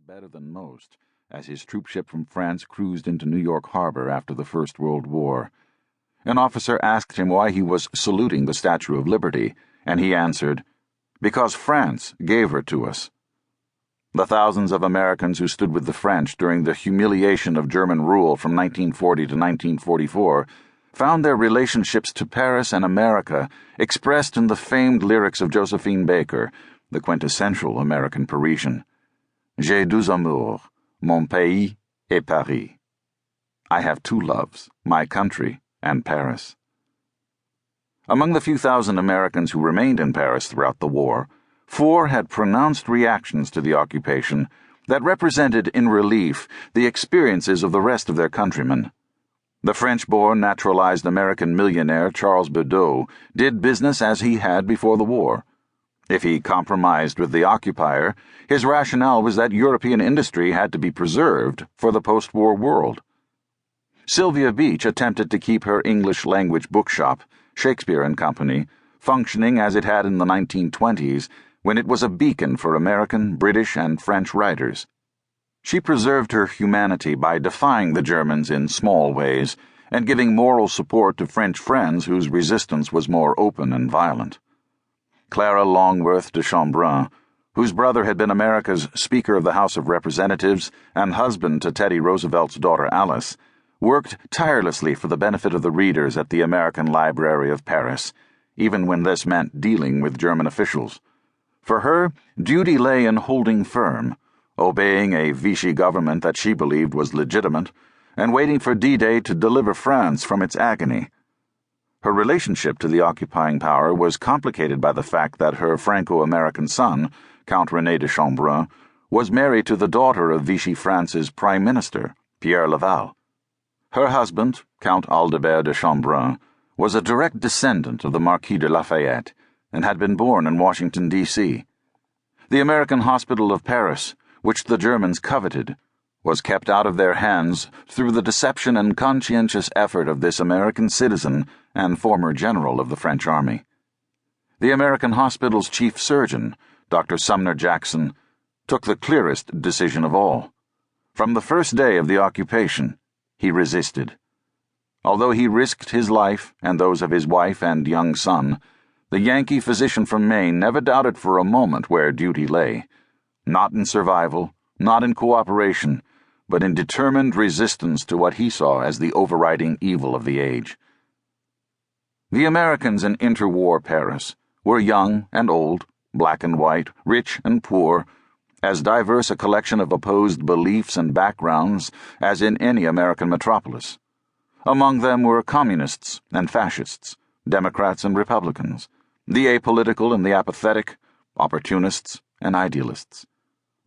better than most as his troopship from France cruised into New York Harbor after the First World War. An officer asked him why he was saluting the Statue of Liberty, and he answered, "Because France gave her to us." The thousands of Americans who stood with the French during the humiliation of German rule from 1940 to 1944 found their relationships to Paris and America expressed in the famed lyrics of Josephine Baker, the quintessential American Parisian. J'ai deux amours, mon pays et Paris. I have two loves, my country and Paris. Among the few thousand Americans who remained in Paris throughout the war, 4 had pronounced reactions to the occupation that represented in relief the experiences of the rest of their countrymen. The French-born naturalized American millionaire Charles Bedaux did business as he had before the war. If he compromised with the occupier, his rationale was that European industry had to be preserved for the post-war world. Sylvia Beach attempted to keep her English-language bookshop, Shakespeare and Company, functioning as it had in the 1920s, when it was a beacon for American, British, and French writers. She preserved her humanity by defying the Germans in small ways and giving moral support to French friends whose resistance was more open and violent. Clara Longworth de Chambrun, whose brother had been America's Speaker of the House of Representatives and husband to Teddy Roosevelt's daughter Alice, worked tirelessly for the benefit of the readers at the American Library of Paris, even when this meant dealing with German officials. For her, duty lay in holding firm, obeying a Vichy government that she believed was legitimate, and waiting for D-Day to deliver France from its agony. Her relationship to the occupying power was complicated by the fact that her Franco-American son, Count René de Chambrun, was married to the daughter of Vichy France's Prime Minister, Pierre Laval. Her husband, Count Aldebert de Chambrun, was a direct descendant of the Marquis de Lafayette and had been born in Washington, D.C. The American Hospital of Paris, which the Germans coveted, was kept out of their hands through the deception and conscientious effort of this American citizen and former general of the French army. The American hospital's chief surgeon, Dr. Sumner Jackson, took the clearest decision of all. From the first day of the occupation, he resisted. Although he risked his life and those of his wife and young son, the Yankee physician from Maine never doubted for a moment where duty lay. Not in survival, not in cooperation, but in determined resistance to what he saw as the overriding evil of the age. The Americans in interwar Paris were young and old, black and white, rich and poor, as diverse a collection of opposed beliefs and backgrounds as in any American metropolis. Among them were communists and fascists, Democrats and Republicans, the apolitical and the apathetic, opportunists and idealists.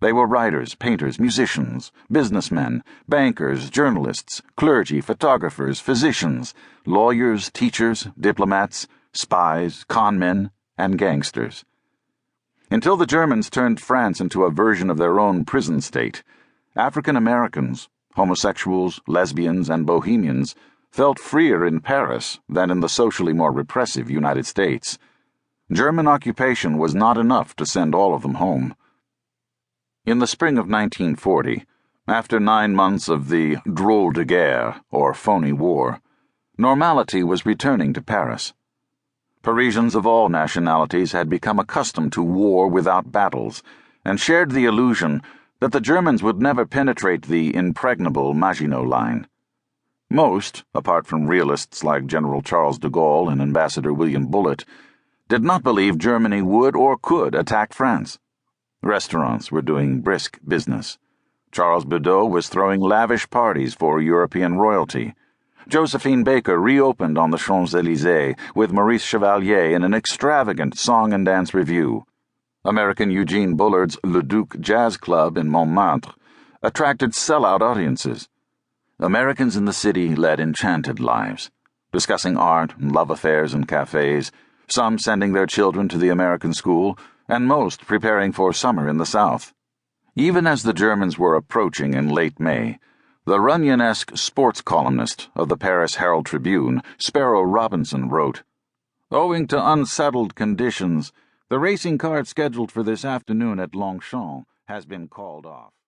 They were writers, painters, musicians, businessmen, bankers, journalists, clergy, photographers, physicians, lawyers, teachers, diplomats, spies, conmen, and gangsters. Until the Germans turned France into a version of their own prison state, African Americans, homosexuals, lesbians, and bohemians felt freer in Paris than in the socially more repressive United States. German occupation was not enough to send all of them home. In the spring of 1940, after 9 months of the drôle de guerre, or phony war, normality was returning to Paris. Parisians of all nationalities had become accustomed to war without battles, and shared the illusion that the Germans would never penetrate the impregnable Maginot Line. Most, apart from realists like General Charles de Gaulle and Ambassador William Bullitt, did not believe Germany would or could attack France. Restaurants were doing brisk business. Charles Bedaux was throwing lavish parties for European royalty. Josephine Baker reopened on the Champs-Élysées with Maurice Chevalier in an extravagant song and dance revue. American Eugene Bullard's Le Duc Jazz Club in Montmartre attracted sellout audiences. Americans in the city led enchanted lives, discussing art and love affairs in cafes, some sending their children to the American school, and most preparing for summer in the South. Even as the Germans were approaching in late May, the Runyon-esque sports columnist of the Paris Herald Tribune, Sparrow Robinson, wrote, "Owing to unsettled conditions, the racing card scheduled for this afternoon at Longchamp has been called off."